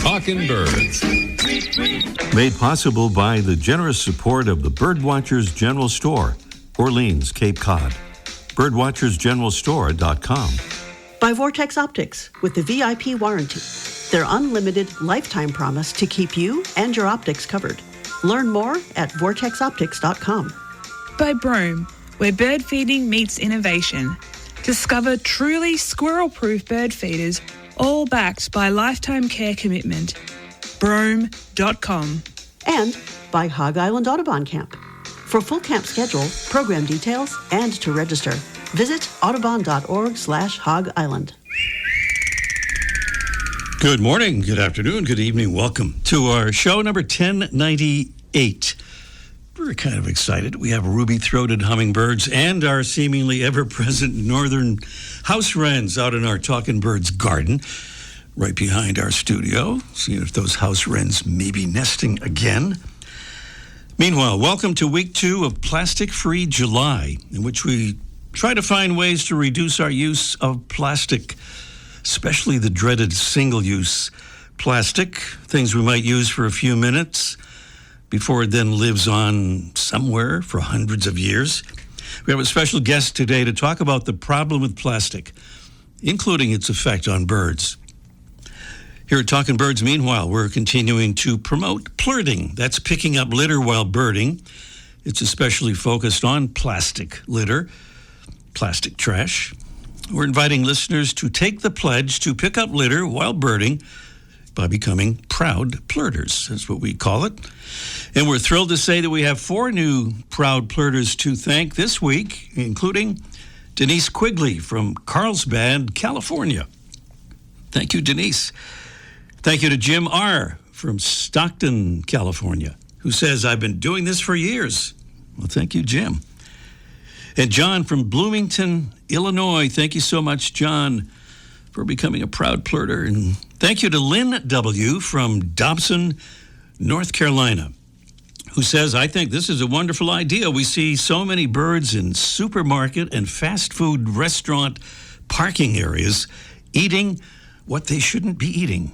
Talking Birds. Made possible by the generous support of the Birdwatchers General Store, Orleans, Cape Cod. birdwatchersgeneralstore.com. By Vortex Optics with the VIP warranty. Their unlimited lifetime promise to keep you and your optics covered. Learn more at vortexoptics.com. By Broome, where bird feeding meets innovation. Discover truly squirrel-proof bird feeders, all backed by lifetime care commitment. Broome.com. And by Hog Island Audubon Camp. For full camp schedule, program details, and to register, visit audubon.org/Hog Island. Good morning, good afternoon, good evening. Welcome to our show number 1098. We're kind of excited. We have ruby-throated hummingbirds and our seemingly ever-present northern house wrens out in our Talking Birds garden, right behind our studio, seeing if those house wrens may be nesting again. Meanwhile, welcome to week 2 of Plastic-Free July, in which we try to find ways to reduce our use of plastic, especially the dreaded single-use plastic, things we might use for a few minutes before it then lives on somewhere for hundreds of years. We have a special guest today to talk about the problem with plastic, including its effect on birds. Here at Talking Birds, meanwhile, we're continuing to promote plurting. That's picking up litter while birding. It's especially focused on plastic litter, plastic trash. We're inviting listeners to take the pledge to pick up litter while birding by becoming proud plurters. That's what we call it. And we're thrilled to say that we have 4 new proud plurters to thank this week, including Denise Quigley from Carlsbad, California. Thank you, Denise. Thank you to Jim R. from Stockton, California, who says, I've been doing this for years. Well, thank you, Jim. And John from Bloomington, Illinois. Thank you so much, John, for becoming a proud plurter. And thank you to Lynn W. from Dobson, North Carolina, who says, I think this is a wonderful idea. We see so many birds in supermarket and fast food restaurant parking areas eating what they shouldn't be eating.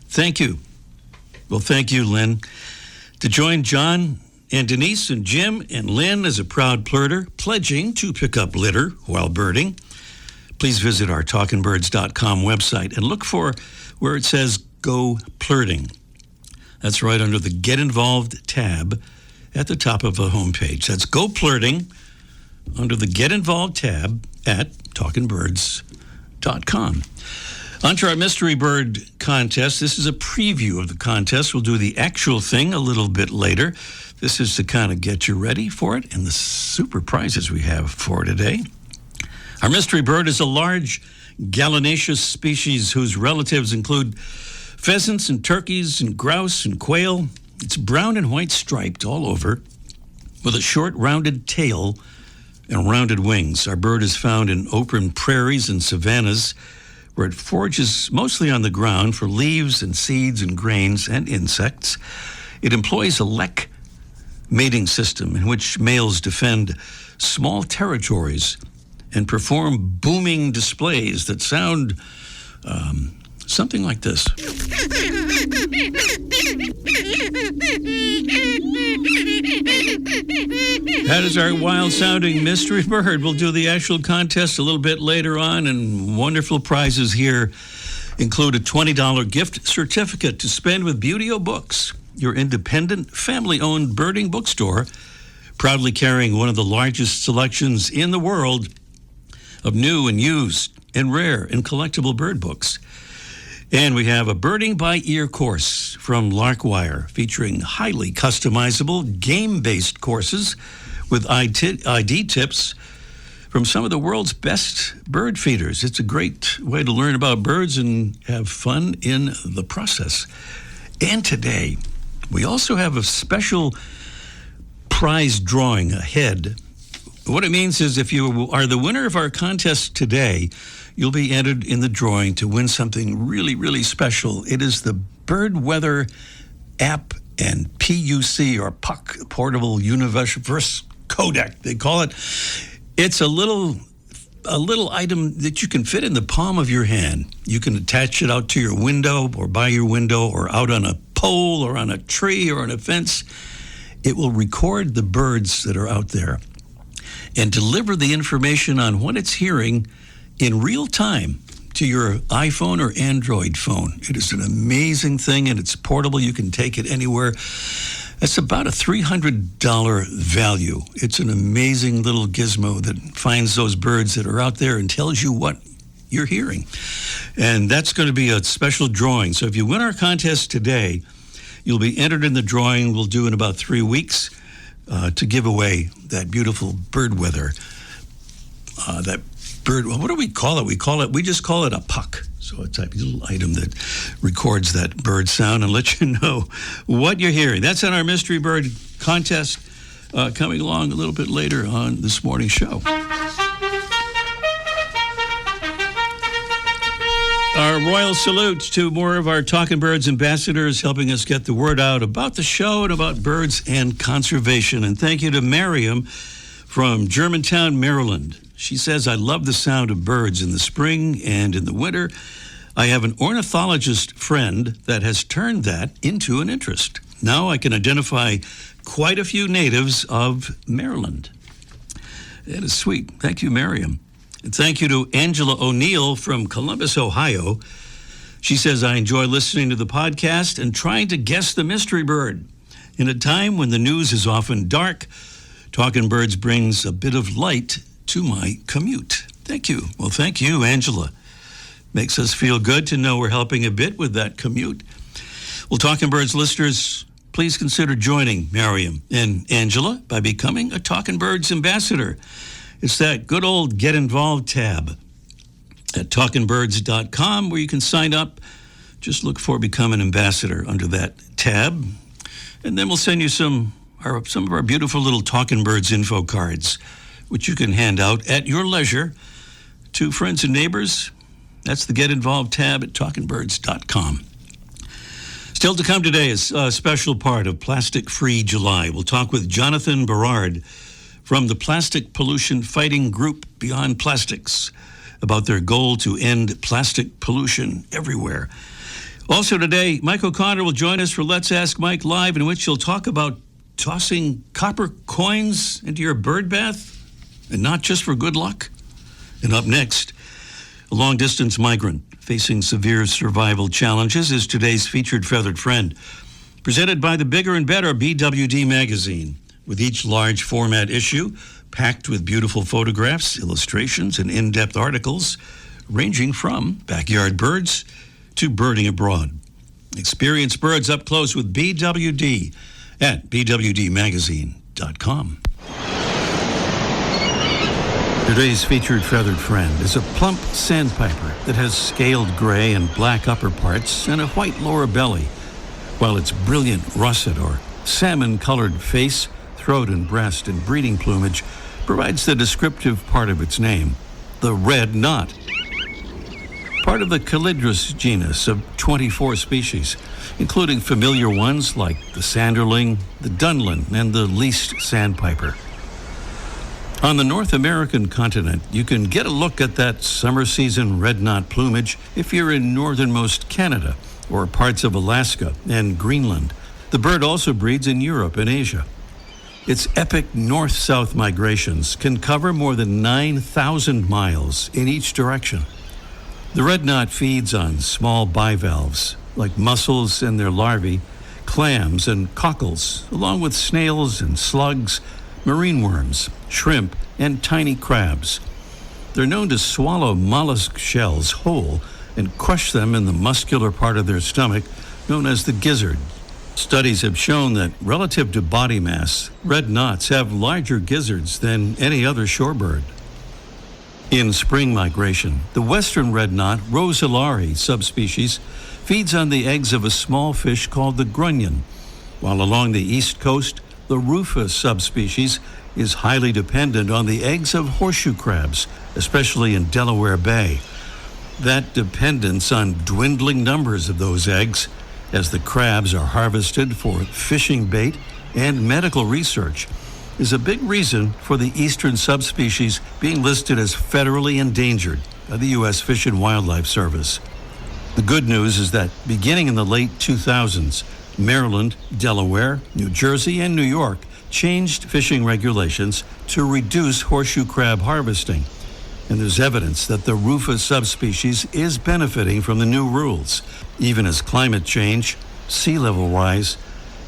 Thank you. Well, thank you, Lynn. To join John and Denise and Jim and Lynn as a proud plurter pledging to pick up litter while birding, please visit our talkingbirds.com website and look for where it says Go Plurting. That's right under the Get Involved tab at the top of the homepage. That's Go Plurting under the Get Involved tab at talkingbirds.com. On to our mystery bird contest. This is a preview of the contest. We'll do the actual thing a little bit later. This is to kind of get you ready for it and the super prizes we have for today. Our mystery bird is a large gallinaceous species whose relatives include pheasants and turkeys and grouse and quail. It's brown and white striped all over with a short rounded tail and rounded wings. Our bird is found in open prairies and savannas where it forages mostly on the ground for leaves and seeds and grains and insects. It employs a lek mating system in which males defend small territories and perform booming displays that sound something like this. That is our wild-sounding mystery bird. We'll do the actual contest a little bit later on, and wonderful prizes here include a $20 gift certificate to spend with Beauty-O Books, your independent, family-owned birding bookstore, proudly carrying one of the largest selections in the world of new and used and rare and collectible bird books. And we have a birding by ear course from Larkwire featuring highly customizable game-based courses with ID tips from some of the world's best bird feeders. It's a great way to learn about birds and have fun in the process. And today, we also have a special prize drawing ahead. What it means is if you are the winner of our contest today, you'll be entered in the drawing to win something really, really special. It is the Bird Weather app and PUC, or Portable Universe Codec, they call it. It's a little a little item that you can fit in the palm of your hand. You can attach it out to your window or by your window or out on a pole or on a tree or on a fence. It will record the birds that are out there and deliver the information on what it's hearing in real time to your iPhone or Android phone. It is an amazing thing, and it's portable. You can take it anywhere. That's about a $300 value. It's an amazing little gizmo that finds those birds that are out there and tells you what you're hearing. And that's going to be a special drawing. So if you win our contest today, you'll be entered in the drawing we'll do in about 3 weeks to give away that beautiful bird weather. That bird, what do we call it? We just call it a puck. So it's a little item that records that bird sound and lets you know what you're hearing. That's on our Mystery Bird contest coming along a little bit later on this morning's show. Our royal salute to more of our Talking Birds ambassadors helping us get the word out about the show and about birds and conservation. And thank you to Miriam from Germantown, Maryland. She says, I love the sound of birds in the spring and in the winter. I have an ornithologist friend that has turned that into an interest. Now I can identify quite a few natives of Maryland. That is sweet. Thank you, Miriam. And thank you to Angela O'Neill from Columbus, Ohio. She says, I enjoy listening to the podcast and trying to guess the mystery bird. In a time when the news is often dark, Talking Birds brings a bit of light to my commute. Thank you. Well, thank you, Angela. Makes us feel good to know we're helping a bit with that commute. Well, Talking Birds listeners, please consider joining Miriam and Angela by becoming a Talking Birds ambassador. It's that good old Get Involved tab at talkingbirds.com where you can sign up. Just look for Become an Ambassador under that tab. And then we'll send you some of our beautiful little Talking Birds info cards, which you can hand out at your leisure to friends and neighbors. That's the Get Involved tab at talkingbirds.com. Still to come today is a special part of Plastic Free July. We'll talk with Johnathan Berard from the plastic pollution fighting group Beyond Plastics about their goal to end plastic pollution everywhere. Also today, Mike O'Connor will join us for Let's Ask Mike Live, in which he'll talk about tossing copper coins into your bird bath, and not just for good luck. And up next, a long-distance migrant facing severe survival challenges is today's featured feathered friend, presented by the Bigger and Better BWD magazine, with each large format issue packed with beautiful photographs, illustrations, and in-depth articles ranging from backyard birds to birding abroad. Experience birds up close with BWD at bwdmagazine.com. Today's featured feathered friend is a plump sandpiper that has scaled gray and black upper parts and a white lower belly, while its brilliant russet or salmon-colored face, throat and breast and breeding plumage provides the descriptive part of its name, the red knot. Part of the Calidris genus of 24 species, including familiar ones like the sanderling, the dunlin, and the least sandpiper. On the North American continent, you can get a look at that summer season red knot plumage if you're in northernmost Canada or parts of Alaska and Greenland. The bird also breeds in Europe and Asia. Its epic north-south migrations can cover more than 9,000 miles in each direction. The red knot feeds on small bivalves like mussels and their larvae, clams and cockles, along with snails and slugs, marine worms, shrimp, and tiny crabs. They're known to swallow mollusk shells whole and crush them in the muscular part of their stomach, known as the gizzard. Studies have shown that relative to body mass, red knots have larger gizzards than any other shorebird. In spring migration, the western red knot, Rosalari subspecies, feeds on the eggs of a small fish called the grunion, while along the east coast, the Rufus subspecies is highly dependent on the eggs of horseshoe crabs, especially in Delaware Bay. That dependence on dwindling numbers of those eggs, as the crabs are harvested for fishing bait and medical research, is a big reason for the eastern subspecies being listed as federally endangered by the U.S. Fish and Wildlife Service. The good news is that beginning in the late 2000s, Maryland, Delaware, New Jersey, and New York changed fishing regulations to reduce horseshoe crab harvesting. And there's evidence that the rufous subspecies is benefiting from the new rules, even as climate change, sea level rise,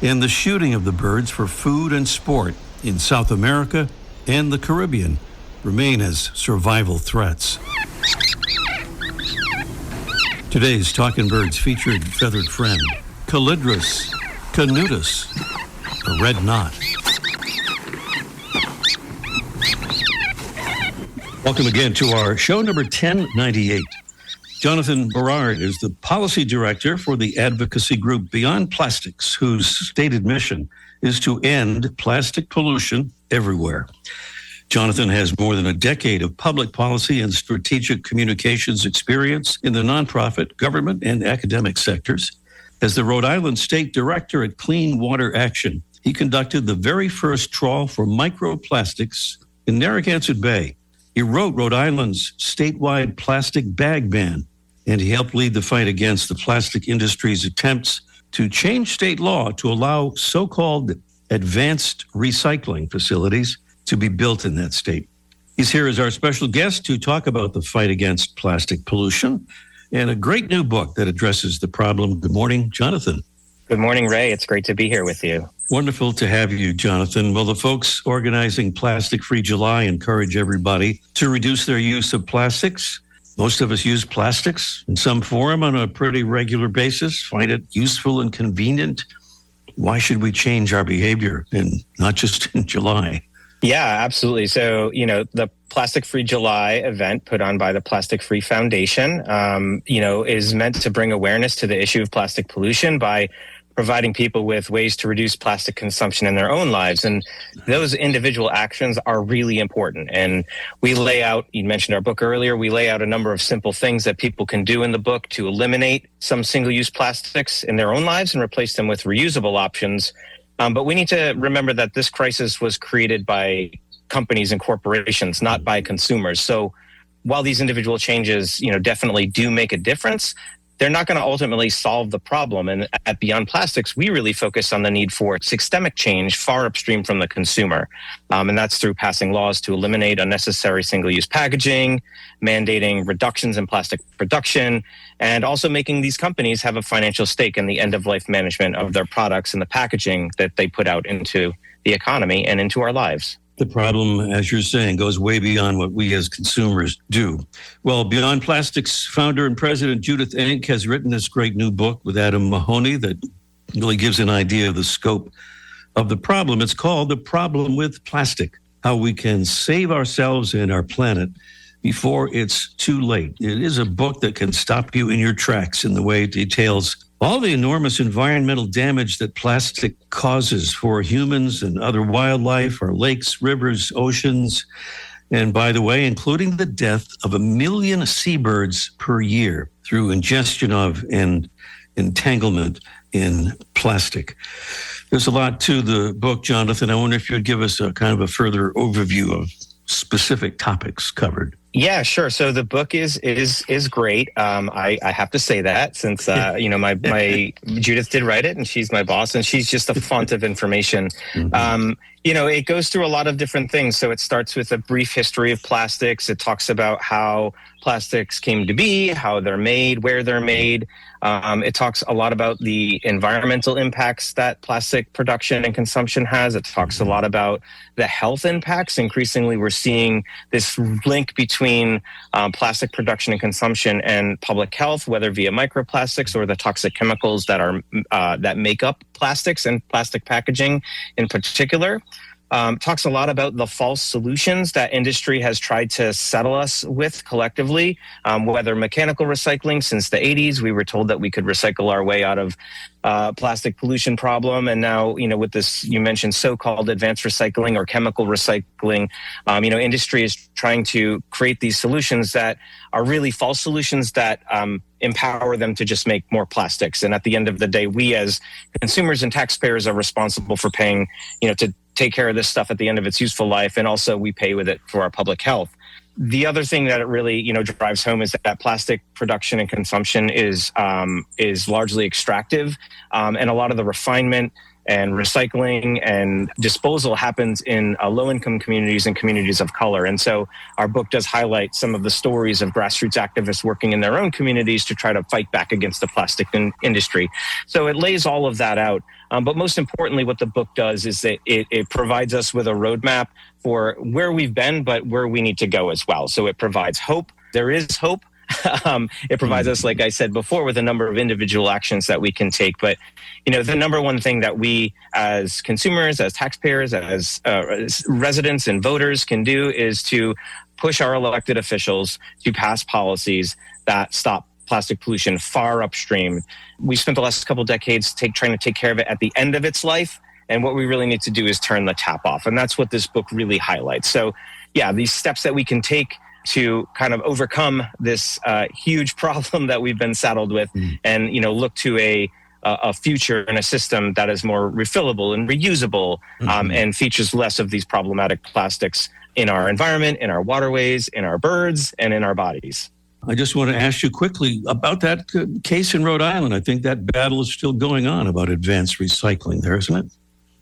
and the shooting of the birds for food and sport in South America and the Caribbean remain as survival threats. Today's Talkin' Birds featured feathered friend, Calidris canutus, a red knot. Welcome again to our show number 1098. Johnathan Berard is the policy director for the advocacy group Beyond Plastics, whose stated mission is to end plastic pollution everywhere. Johnathan has more than a decade of public policy and strategic communications experience in the nonprofit, government, and academic sectors. As the Rhode Island State Director at Clean Water Action, he conducted the very first trawl for microplastics in Narragansett Bay. He wrote Rhode Island's statewide plastic bag ban, and he helped lead the fight against the plastic industry's attempts to change state law to allow so-called advanced recycling facilities to be built in that state. He's here as our special guest to talk about the fight against plastic pollution and a great new book that addresses the problem. Good morning, Johnathan. Good morning, Ray. It's great to be here with you. Wonderful to have you, Johnathan. Well, the folks organizing Plastic Free July encourage everybody to reduce their use of plastics. Most of us use plastics in some form on a pretty regular basis, find it useful and convenient. Why should we change our behavior, and not just in July? Yeah, absolutely. So, the Plastic Free July event put on by the Plastic Free Foundation, is meant to bring awareness to the issue of plastic pollution by providing people with ways to reduce plastic consumption in their own lives. And those individual actions are really important. And we lay out, you mentioned our book earlier, we lay out a number of simple things that people can do in the book to eliminate some single-use plastics in their own lives and replace them with reusable options. But we need to remember that this crisis was created by companies and corporations, not by consumers. So while these individual changes, definitely do make a difference, they're not going to ultimately solve the problem. And at Beyond Plastics, we really focus on the need for systemic change far upstream from the consumer. And that's through passing laws to eliminate unnecessary single-use packaging, mandating reductions in plastic production, and also making these companies have a financial stake in the end-of-life management of their products and the packaging that they put out into the economy and into our lives. The problem, as you're saying, goes way beyond what we as consumers do. Well, Beyond Plastics founder and president Judith Enck has written this great new book with Adam Mahoney that really gives an idea of the scope of the problem. It's called The Problem with Plastic: How We Can Save Ourselves and Our Planet Before It's Too Late. It is a book that can stop you in your tracks in the way it details all the enormous environmental damage that plastic causes for humans and other wildlife, our lakes, rivers, oceans, and by the way, including the death of 1 million seabirds per year through ingestion of and entanglement in plastic. There's a lot to the book, Johnathan. I wonder if you'd give us a kind of a further overview of specific topics covered. Yeah, sure. So the book is great. I have to say that since my Judith did write it, and she's my boss, and she's just a font of information. Mm-hmm. It goes through a lot of different things. So it starts with a brief history of plastics. It talks about how plastics came to be, how they're made, where they're made. It talks a lot about the environmental impacts that plastic production and consumption has. It talks a lot about the health impacts. Increasingly, we're seeing this link between plastic production and consumption and public health, whether via microplastics or the toxic chemicals that make up plastics and plastic packaging in particular. Talks a lot about the false solutions that industry has tried to settle us with collectively, whether mechanical recycling. Since the 80s, we were told that we could recycle our way out of plastic pollution problem. And now, with this, you mentioned so-called advanced recycling or chemical recycling, industry is trying to create these solutions that are really false solutions that empower them to just make more plastics. And at the end of the day, we as consumers and taxpayers are responsible for paying, to take care of this stuff at the end of its useful life, and also we pay with it for our public health. The other thing that it really, drives home is that plastic production and consumption is largely extractive, and a lot of the refinement and recycling and disposal happens in low-income communities and communities of color. And so our book does highlight some of the stories of grassroots activists working in their own communities to try to fight back against the plastic industry. So it lays all of that out. But most importantly, what the book does is that it provides us with a roadmap for where we've been, but where we need to go as well. So it provides hope. There is hope. It provides us, like I said before, with a number of individual actions that we can take. But, the number one thing that we as consumers, as taxpayers, as residents and voters can do is to push our elected officials to pass policies that stop plastic pollution far upstream. We spent the last couple of decades trying to take care of it at the end of its life. And what we really need to do is turn the tap off. And that's what this book really highlights. So, yeah, these steps that we can take to kind of overcome this huge problem that we've been saddled with, and look to a future and a system that is more refillable and reusable, and features less of these problematic plastics in our environment, in our waterways, in our birds, and in our bodies. I just want to ask you quickly about that case in Rhode Island. I think that battle is still going on about advanced recycling there, isn't it?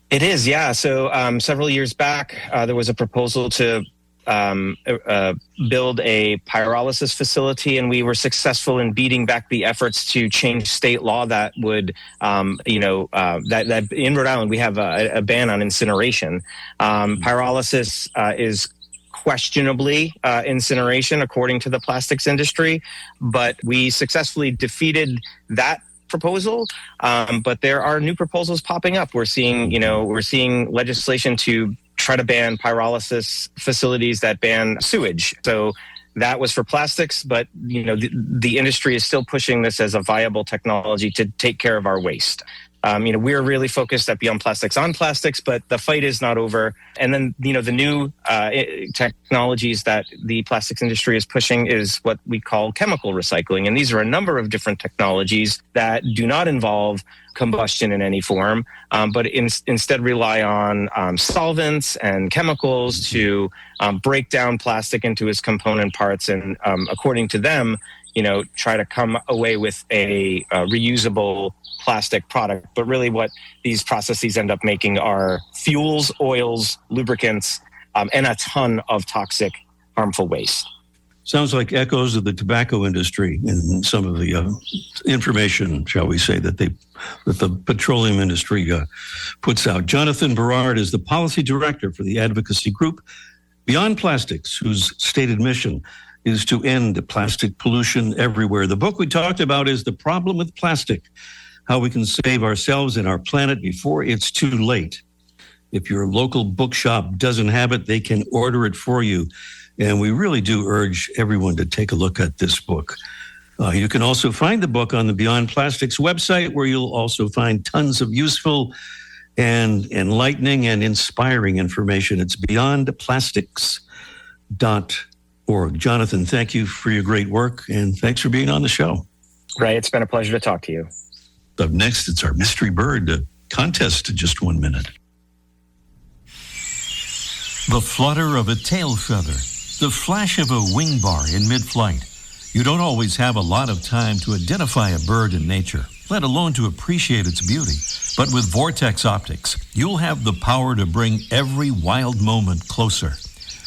It is, yeah. So several years back, there was a proposal to build a pyrolysis facility, and we were successful in beating back the efforts to change state law that would, that in Rhode Island we have a ban on incineration. Pyrolysis is questionably incineration according to the plastics industry, but we successfully defeated that proposal. But there are new proposals popping up. We're seeing legislation to try to ban pyrolysis facilities that ban sewage. So that was for plastics, but the industry is still pushing this as a viable technology to take care of our waste. We're really focused at Beyond Plastics on plastics, but the fight is not over. And then, the new technologies that the plastics industry is pushing is what we call chemical recycling. And these are a number of different technologies that do not involve combustion in any form, but instead rely on solvents and chemicals to break down plastic into its component parts. And according to them, try to come away with a reusable plastic product. But really what these processes end up making are fuels, oils, lubricants, and a ton of toxic, harmful waste. Sounds like echoes of the tobacco industry and some of the information, shall we say, that the petroleum industry puts out. Johnathan Berard is the policy director for the advocacy group Beyond Plastics, whose stated mission is to end plastic pollution everywhere. The book we talked about is The Problem with Plastic: How We Can Save Ourselves and Our Planet Before It's Too Late. If your local bookshop doesn't have it, they can order it for you. And we really do urge everyone to take a look at this book. You can also find the book on the Beyond Plastics website, where you'll also find tons of useful and enlightening and inspiring information. It's beyondplastics.org. Johnathan, thank you for your great work, and thanks for being on the show. Ray, it's been a pleasure to talk to you. Up next, it's our Mystery Bird contest in just 1 minute. The flutter of a tail feather, the flash of a wing bar in mid-flight. You don't always have a lot of time to identify a bird in nature, let alone to appreciate its beauty. But with Vortex Optics, you'll have the power to bring every wild moment closer.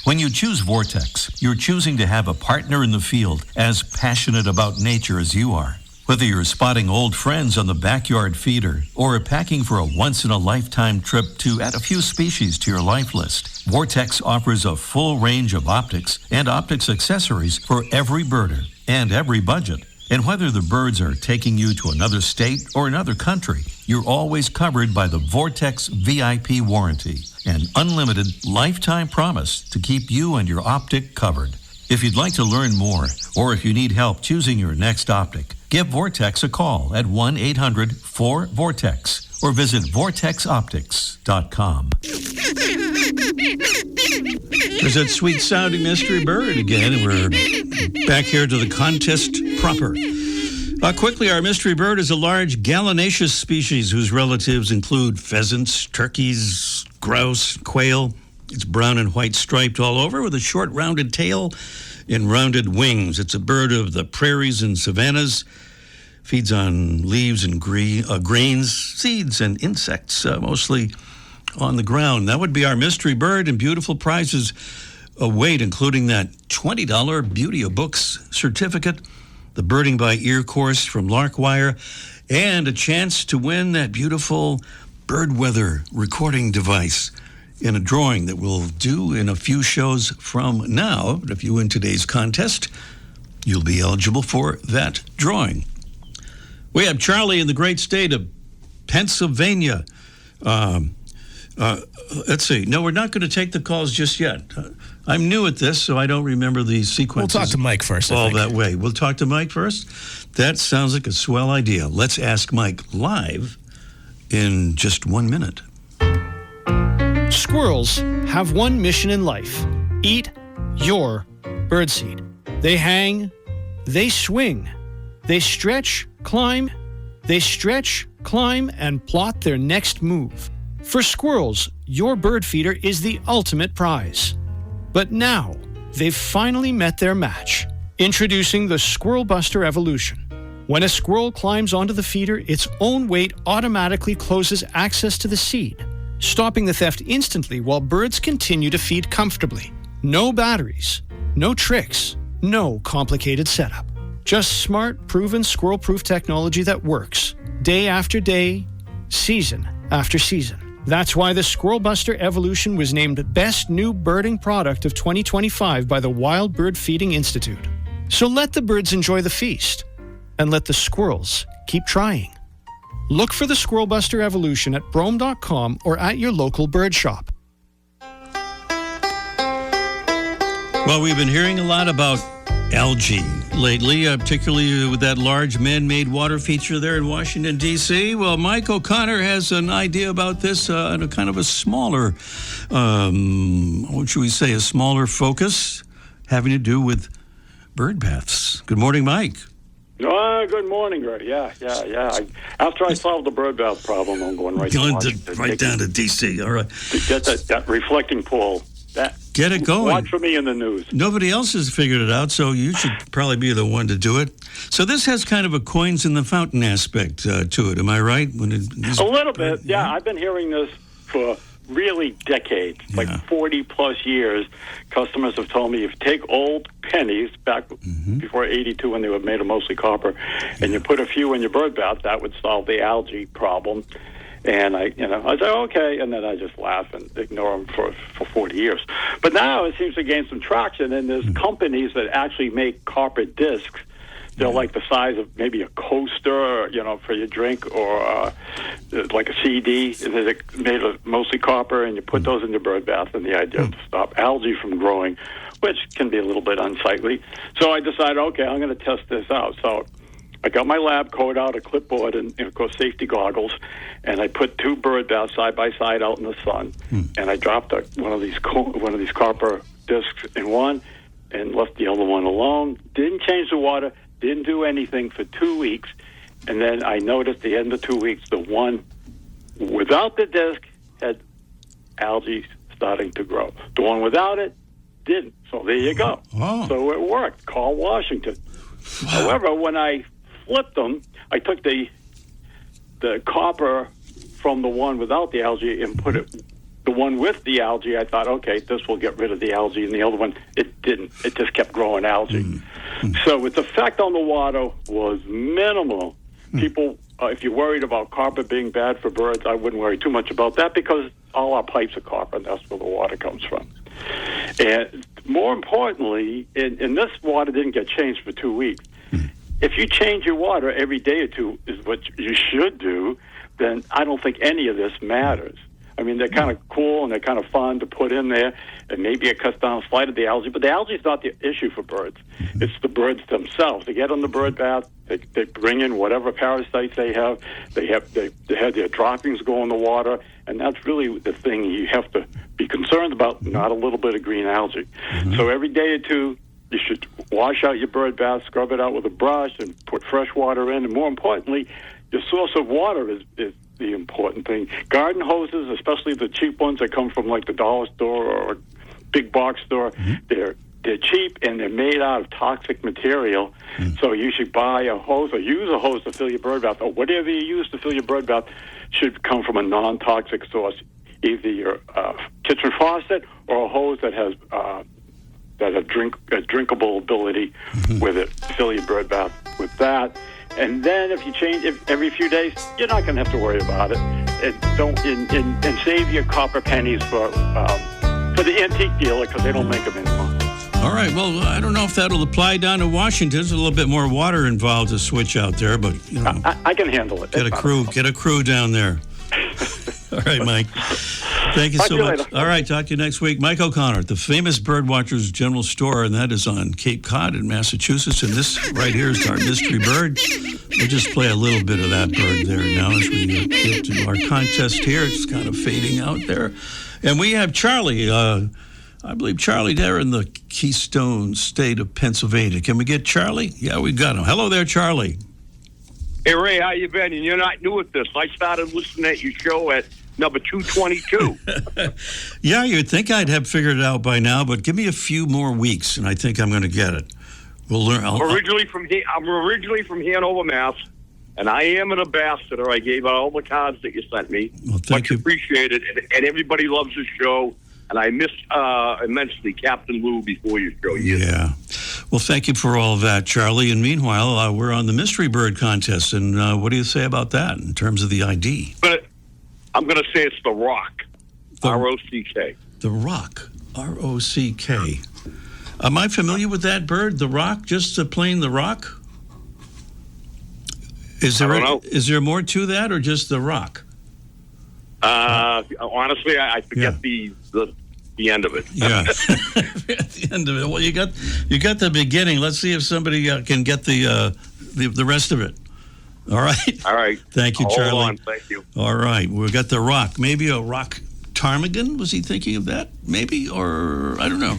When you choose Vortex, you're choosing to have a partner in the field as passionate about nature as you are. Whether you're spotting old friends on the backyard feeder or packing for a once-in-a-lifetime trip to add a few species to your life list, Vortex offers a full range of optics and optics accessories for every birder and every budget. And whether the birds are taking you to another state or another country, you're always covered by the Vortex VIP warranty, an unlimited lifetime promise to keep you and your optic covered. If you'd like to learn more, or if you need help choosing your next optic, give Vortex a call at 1-800-4VORTEX or visit vortexoptics.com. There's that sweet-sounding mystery bird again, and we're back here to the contest proper. Quickly, our mystery bird is a large gallinaceous species whose relatives include pheasants, turkeys, grouse, quail. It's brown and white striped all over with a short rounded tail and rounded wings. It's a bird of the prairies and savannas. Feeds on leaves and grains, seeds, and insects, mostly on the ground. That would be our mystery bird, and beautiful prizes await, including that $20 Beauty of Books certificate, the Birding by Ear course from Larkwire, and a chance to win that beautiful bird weather recording device in a drawing that we'll do in a few shows from now. But if you win today's contest, you'll be eligible for that drawing. We have Charlie in the great state of Pennsylvania. Let's see. No, we're not going to take the calls just yet. I'm new at this, so I don't remember the sequences. We'll talk to Mike first. All that way. We'll talk to Mike first? That sounds like a swell idea. Let's ask Mike live in just 1 minute. Squirrels have one mission in life: eat your birdseed. They hang, they swing, they stretch, climb, and plot their next move. For squirrels, your bird feeder is the ultimate prize. But now, they've finally met their match. Introducing the Squirrel Buster Evolution. When a squirrel climbs onto the feeder, its own weight automatically closes access to the seed, stopping the theft instantly while birds continue to feed comfortably. No batteries, no tricks, no complicated setup. Just smart, proven squirrel-proof technology that works day after day, season after season. That's why the Squirrel Buster Evolution was named Best New Birding Product of 2025 by the Wild Bird Feeding Institute. So let the birds enjoy the feast, and let the squirrels keep trying. Look for the Squirrel Buster Evolution at Brome.com or at your local bird shop. Well, we've been hearing a lot about algae lately, particularly with that large man-made water feature there in Washington, D.C. Well, Mike O'Connor has an idea about this on a kind of a smaller, what should we say, a smaller focus having to do with bird baths. Good morning, Mike. Good morning, Greg. Yeah. After I solve the bird bath problem, I'm going right down to D.C. All right. To get that reflecting pool. Get it going. Watch for me in the news. Nobody else has figured it out, so you should probably be the one to do it. So this has kind of a coins in the fountain aspect to it. Am I right? A little bit. Yeah, I've been hearing this for really decades, like 40-plus years. Customers have told me if you take old pennies back before 82 when they were made of mostly copper, and you put a few in your bird bath, that would solve the algae problem. And I said, okay, and then I just laugh and ignore them for 40 years. But now it seems to gain some traction, and there's companies that actually make copper discs. They're like the size of maybe a coaster, for your drink, or like a CD. They're made of mostly copper, and you put those in your bird bath, and the idea is to stop algae from growing, which can be a little bit unsightly. So I decided, okay, I'm going to test this out. So I got my lab coat out, a clipboard, and of course safety goggles, and I put two bird baths side by side out in the sun, and I dropped one of these copper discs in one, and left the other one alone. Didn't change the water, didn't do anything for 2 weeks, and then I noticed at the end of 2 weeks, the one without the disc had algae starting to grow. The one without it didn't. So there you go. Oh. So it worked. Call Washington. Wow. However, when I flipped them, I took the copper from the one without the algae and put it the one with the algae. I thought, okay, this will get rid of the algae, and the other one, it didn't. It just kept growing algae. So its effect on the water was minimal. People, if you're worried about copper being bad for birds, I wouldn't worry too much about that because all our pipes are copper, and that's where the water comes from. And more importantly, and this water didn't get changed for 2 weeks. If you change your water every day or two, is what you should do, then I don't think any of this matters. I mean, they're kind of cool and they're kind of fun to put in there, and maybe it cuts down slight of the algae, but the algae is not the issue for birds. It's the birds themselves. They get on the bird bath, they bring in whatever parasites they have. They have their droppings go in the water, and that's really the thing you have to be concerned about, not a little bit of green algae. So every day or two, you should wash out your bird bath, scrub it out with a brush, and put fresh water in. And more importantly, your source of water is the important thing. Garden hoses, especially the cheap ones that come from like the dollar store or big box store, they're cheap and they're made out of toxic material. So you should buy a hose or use a hose to fill your bird bath, or whatever you use to fill your bird bath should come from a non-toxic source, either your kitchen faucet or a hose that has a drinkable ability with it. Fill your bird bath with that. And then if you change it every few days, you're not going to have to worry about it. And save your copper pennies for the antique dealer, because they don't make them anymore. All right. Well, I don't know if that'll apply down to Washington. There's a little bit more water involved to switch out there, but you know, I can handle it. Get a crew down there. All right, Mike. Thank you so much. All right, talk to you next week. Mike O'Connor at the famous Birdwatchers General Store, and that is on Cape Cod in Massachusetts. And this right here is our mystery bird. We'll just play a little bit of that bird there now as we get to our contest here. It's kind of fading out there. And we have Charlie, I believe Charlie there in the Keystone State of Pennsylvania. Can we get Charlie? Yeah, we got him. Hello there, Charlie. Hey, Ray, how you been? And you're not new at this. I started listening at your show at number 222. Yeah, you'd think I'd have figured it out by now, but give me a few more weeks, and I think I'm going to get it. We'll learn. I'm originally from Hanover, Mass., and I am an ambassador. I gave out all the cards that you sent me. Well, thank you. Much appreciated, and everybody loves the show. And I missed immensely Captain Lou before your show. Yeah. Well, thank you for all of that, Charlie. And meanwhile, we're on the Mystery Bird Contest. And what do you say about that in terms of the ID? But I'm going to say it's the Rock. R-O-C-K. The Rock. R-O-C-K. Am I familiar with that bird, the Rock? Just plain the Rock? Is there more to that, or just the Rock? Honestly, I forget the end of it. Yeah, at the end of it. Well, you got the beginning. Let's see if somebody can get the rest of it. All right. All right. Thank you, Charlie. Hold on. Thank you. All right. We've got the Rock. Maybe a rock ptarmigan? Was he thinking of that? Maybe, or I don't know.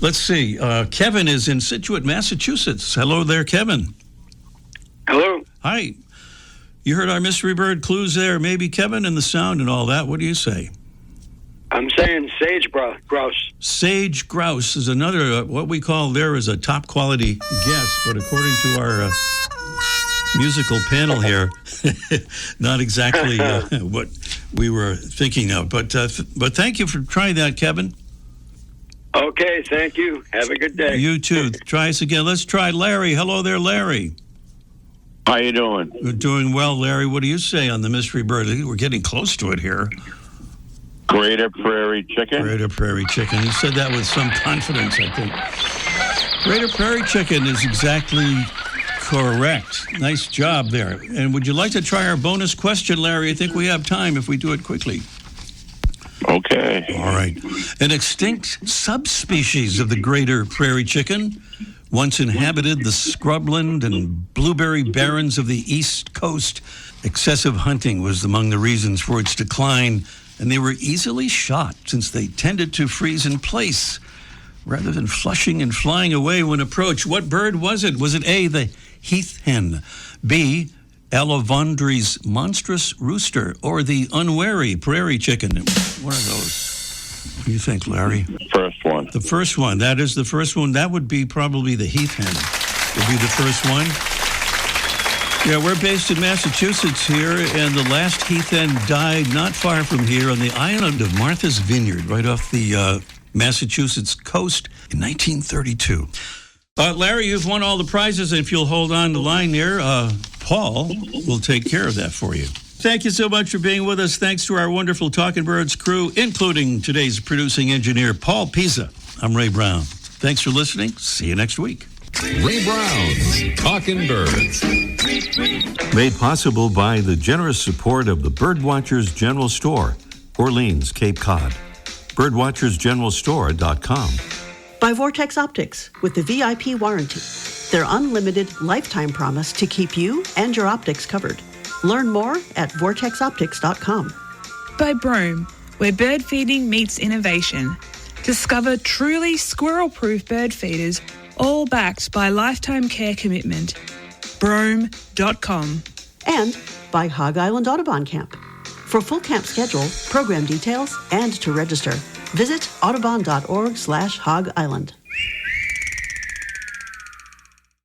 Let's see. Kevin is in Scituate, Massachusetts. Hello there, Kevin. Hello. Hi. You heard our mystery bird clues there, maybe, Kevin, and the sound and all that. What do you say? I'm saying sage grouse. Sage grouse is another, what we call there is a top quality guess, but according to our musical panel here, not exactly what we were thinking of. But thank you for trying that, Kevin. Okay, thank you. Have a good day. You too. Try us again. Let's try Larry. Hello there, Larry. How you doing? We're doing well, Larry. What do you say on the mystery bird? I think we're getting close to it here. Greater prairie chicken. Greater prairie chicken. You said that with some confidence, I think. Greater prairie chicken is exactly correct. Nice job there. And would you like to try our bonus question, Larry? I think we have time if we do it quickly. Okay. All right. An extinct subspecies of the greater prairie chicken once inhabited the scrubland and blueberry barrens of the East Coast. Excessive hunting was among the reasons for its decline, and they were easily shot since they tended to freeze in place rather than flushing and flying away when approached. What bird was it? Was it A, the heath hen, B, Elavondri's monstrous rooster, or the unwary prairie chicken? One of those. What do you think, Larry? First one. The first one. That is the first one. That would be probably the heath hen. Would be the first one. Yeah, we're based in Massachusetts here, and the last heath hen died not far from here on the island of Martha's Vineyard, right off the Massachusetts coast in 1932. Larry, you've won all the prizes, and if you'll hold on the line there, Paul will take care of that for you. Thank you so much for being with us. Thanks to our wonderful Talking Birds crew, including today's producing engineer, Paul Pisa. I'm Ray Brown. Thanks for listening. See you next week. Ray Brown's Talking Birds. Made possible by the generous support of the Birdwatchers General Store, Orleans, Cape Cod. Birdwatchersgeneralstore.com. By Vortex Optics with the VIP warranty. Their unlimited lifetime promise to keep you and your optics covered. Learn more at vortexoptics.com. By Brome, where bird feeding meets innovation. Discover truly squirrel-proof bird feeders, all backed by lifetime care commitment. Brome.com. And by Hog Island Audubon Camp. For full camp schedule, program details, and to register, visit audubon.org/Hog Island.